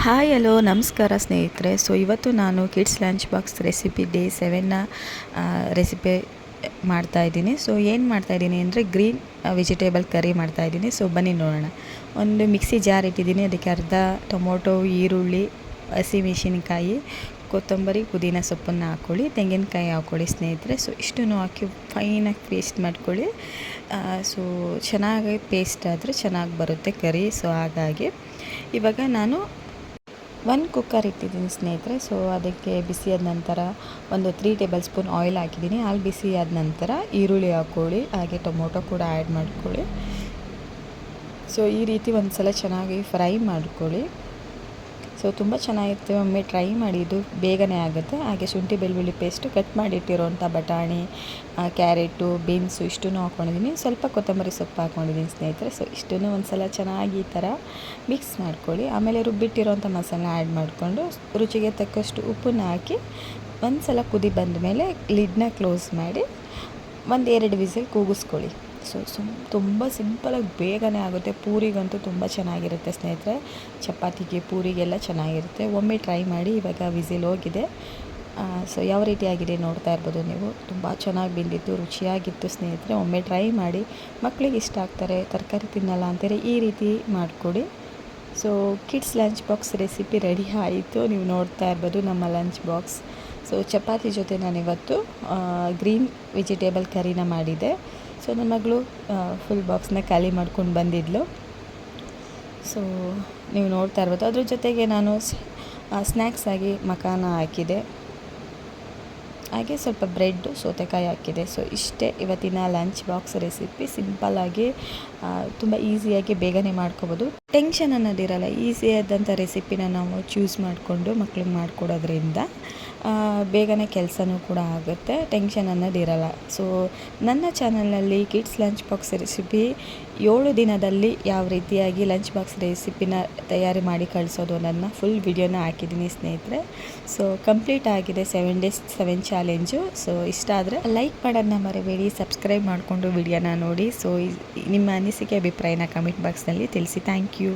Hi hello ನಮಸ್ಕಾರ ಸ್ನೇಹಿತರೆ. So ಇವತ್ತು ನಾನು kids lunch box recipe day 7ನ ರೆಸಿಪಿ ಮಾಡ್ತಾಯಿದ್ದೀನಿ. ಸೊ ಏನು ಮಾಡ್ತಾಯಿದ್ದೀನಿ ಅಂದರೆ ಗ್ರೀನ್ ವೆಜಿಟೇಬಲ್ ಕರಿ ಮಾಡ್ತಾಯಿದ್ದೀನಿ. ಸೊ ಬನ್ನಿ ನೋಡೋಣ. ಒಂದು ಮಿಕ್ಸಿ ಜಾರ್ ಇಟ್ಟಿದ್ದೀನಿ, ಅದಕ್ಕೆ ಅರ್ಧ ಟೊಮೊಟೊ, ಈರುಳ್ಳಿ, ಹಸಿಮೆಣಸಿನಕಾಯಿ, ಕೊತ್ತಂಬರಿ, ಪುದೀನ ಸೊಪ್ಪನ್ನು ಹಾಕ್ಕೊಳ್ಳಿ, ತೆಂಗಿನಕಾಯಿ ಹಾಕ್ಕೊಳ್ಳಿ ಸ್ನೇಹಿತರೆ. ಸೊ ಇಷ್ಟನ್ನು ಹಾಕಿ ಫೈನಾಗಿ ಪೇಸ್ಟ್ ಮಾಡ್ಕೊಳ್ಳಿ. ಸೊ ಚೆನ್ನಾಗಿ ಪೇಸ್ಟ್ ಆದರೆ ಚೆನ್ನಾಗಿ ಬರುತ್ತೆ ಕರಿ. ಸೊ ಹಾಗಾಗಿ ಇವಾಗ ನಾನು ಒಂದು ಕುಕ್ಕರ್ ಇಟ್ಟಿದ್ದೀನಿ ಸ್ನೇಹಿತರೆ. ಸೊ ಅದಕ್ಕೆ ಬಿಸಿಯಾದ ನಂತರ ಒಂದು 3 ಟೇಬಲ್ ಸ್ಪೂನ್ ಆಯಿಲ್ ಹಾಕಿದ್ದೀನಿ. ಹಾಲು ಬಿಸಿಯಾದ ನಂತರ ಈರುಳ್ಳಿ ಹಾಕ್ಕೊಳ್ಳಿ, ಹಾಗೆ ಟೊಮೊಟೊ ಕೂಡ ಆ್ಯಡ್ ಮಾಡ್ಕೊಳ್ಳಿ. ಸೊ ಈ ರೀತಿ ಒಂದು ಸಲ ಚೆನ್ನಾಗಿ ಫ್ರೈ ಮಾಡ್ಕೊಳ್ಳಿ. ಸೊ ತುಂಬ ಚೆನ್ನಾಗಿರುತ್ತೆ, ಒಮ್ಮೆ ಟ್ರೈ ಮಾಡಿ, ಇದು ಬೇಗನೆ ಆಗುತ್ತೆ. ಹಾಗೆ ಶುಂಠಿ ಬೆಳ್ಳುಳ್ಳಿ ಪೇಸ್ಟು, ಕಟ್ ಮಾಡಿಟ್ಟಿರೋಂಥ ಬಟಾಣಿ, ಕ್ಯಾರೆಟು, ಬೀನ್ಸು ಇಷ್ಟನ್ನು ಹಾಕ್ಕೊಂಡಿದ್ದೀನಿ. ಸ್ವಲ್ಪ ಕೊತ್ತಂಬರಿ ಸೊಪ್ಪು ಹಾಕ್ಕೊಂಡಿದ್ದೀನಿ ಸ್ನೇಹಿತರೆ. ಸೊ ಇಷ್ಟನ್ನು ಒಂದು ಸಲ ಚೆನ್ನಾಗಿ ಈ ಥರ ಮಿಕ್ಸ್ ಮಾಡ್ಕೊಳ್ಳಿ. ಆಮೇಲೆ ರುಬ್ಬಿಟ್ಟಿರೋಂಥ ಮಸಾಲ ಆ್ಯಡ್ ಮಾಡಿಕೊಂಡು ರುಚಿಗೆ ತಕ್ಕಷ್ಟು ಉಪ್ಪನ್ನು ಹಾಕಿ ಒಂದು ಸಲ ಕುದಿ ಬಂದ ಮೇಲೆ ಲಿಡ್ನ ಕ್ಲೋಸ್ ಮಾಡಿ 1-2 ವಿಸಿಲ್ ಕೂಗಿಸ್ಕೊಳ್ಳಿ. ಸೊ ತುಂಬ ಸಿಂಪಲಾಗಿ ಬೇಗನೆ ಆಗುತ್ತೆ. ಪೂರಿಗಂತೂ ತುಂಬ ಚೆನ್ನಾಗಿರುತ್ತೆ ಸ್ನೇಹಿತರೆ, ಚಪಾತಿಗೆ, ಪೂರಿಗೆಲ್ಲ ಚೆನ್ನಾಗಿರುತ್ತೆ. ಒಮ್ಮೆ ಟ್ರೈ ಮಾಡಿ. ಇವಾಗ ವಿಸಿಲ್ ಹೋಗಿದೆ. ಸೊ ಯಾವ ರೀತಿ ಆಗಿದೆ ನೋಡ್ತಾ ಇರ್ಬೋದು ನೀವು. ತುಂಬ ಚೆನ್ನಾಗಿ ಬೆಂದಿತ್ತು, ರುಚಿಯಾಗಿತ್ತು ಸ್ನೇಹಿತರೆ. ಒಮ್ಮೆ ಟ್ರೈ ಮಾಡಿ. ಮಕ್ಕಳಿಗೆ ಇಷ್ಟ ಆಗ್ತಾರೆ, ತರಕಾರಿ ತಿನ್ನಲ್ಲ ಅಂತಾರೆ, ಈ ರೀತಿ ಮಾಡಿಕೊಡಿ. So kids lunch box recipe ready ಆಯಿತು. ನೀವು ನೋಡ್ತಾ ಇರ್ಬೋದು ನಮ್ಮ ಲಂಚ್ ಬಾಕ್ಸ್. ಸೊ ಚಪಾತಿ ಜೊತೆ ನಾನಿವತ್ತು ಗ್ರೀನ್ ವೆಜಿಟೇಬಲ್ ಕರಿನ ಮಾಡಿದ್ದೆ. ಸೊ ನನ್ನ ಮಗಳು ಫುಲ್ ಬಾಕ್ಸ್ನ ಖಾಲಿ ಮಾಡ್ಕೊಂಡು ಬಂದಿದ್ಲು. ಸೊ ನೀವು ನೋಡ್ತಾ ಇರ್ಬೋದು. ಅದ್ರ ಜೊತೆಗೆ ನಾನು ಸ್ನ್ಯಾಕ್ಸ್ ಆಗಿ ಮಖಾನ ಹಾಕಿದೆ, ಹಾಗೆ ಸ್ವಲ್ಪ ಬ್ರೆಡ್ಡು, ಸೌತೆಕಾಯಿ ಹಾಕಿದೆ. ಸೊ ಇಷ್ಟೇ ಇವತ್ತಿನ ಲಂಚ್ ಬಾಕ್ಸ್ ರೆಸಿಪಿ. ಸಿಂಪಲ್ಲಾಗಿ ತುಂಬ ಈಸಿಯಾಗಿ ಬೇಗನೆ ಮಾಡ್ಕೋಬೋದು. ಟೆನ್ಷನ್ ಅನ್ನೋದಿರಲ್ಲ. ಈಸಿಯಾದಂಥ ರೆಸಿಪಿನ ನಾವು ಚೂಸ್ ಮಾಡಿಕೊಂಡು ಮಕ್ಳಿಗೆ ಮಾಡಿಕೊಡೋದ್ರಿಂದ ಬೇಗನೆ ಕೆಲಸನೂ ಕೂಡ ಆಗುತ್ತೆ, ಟೆನ್ಷನ್ ಅನ್ನೋದಿರಲ್ಲ. ಸೊ ನನ್ನ ಚಾನಲ್ನಲ್ಲಿ ಕಿಡ್ಸ್ ಲಂಚ್ ಬಾಕ್ಸ್ ರೆಸಿಪಿ 7 ದಿನದಲ್ಲಿ ಯಾವ ರೀತಿಯಾಗಿ ಲಂಚ್ ಬಾಕ್ಸ್ ರೆಸಿಪಿನ ತಯಾರಿ ಮಾಡಿ ಕಳಿಸೋದು ನನ್ನ ಫುಲ್ ವಿಡಿಯೋನ ಹಾಕಿದ್ದೀನಿ ಸ್ನೇಹಿತರೆ. ಸೊ ಕಂಪ್ಲೀಟ್ ಆಗಿದೆ 7 days 7 ಚಾಲೆಂಜು. ಸೊ ಇಷ್ಟ ಆದರೆ ಲೈಕ್ ಮಾಡೋದನ್ನ ಮರಿಬೇಡಿ, ಸಬ್ಸ್ಕ್ರೈಬ್ ಮಾಡಿಕೊಂಡು ವಿಡಿಯೋನ ನೋಡಿ. ಸೊ ನಿಮ್ಮ ಅನಿಸಿಕೆ ಅಭಿಪ್ರಾಯನ ಕಮೆಂಟ್ ಬಾಕ್ಸ್ನಲ್ಲಿ ತಿಳಿಸಿ. Thank you.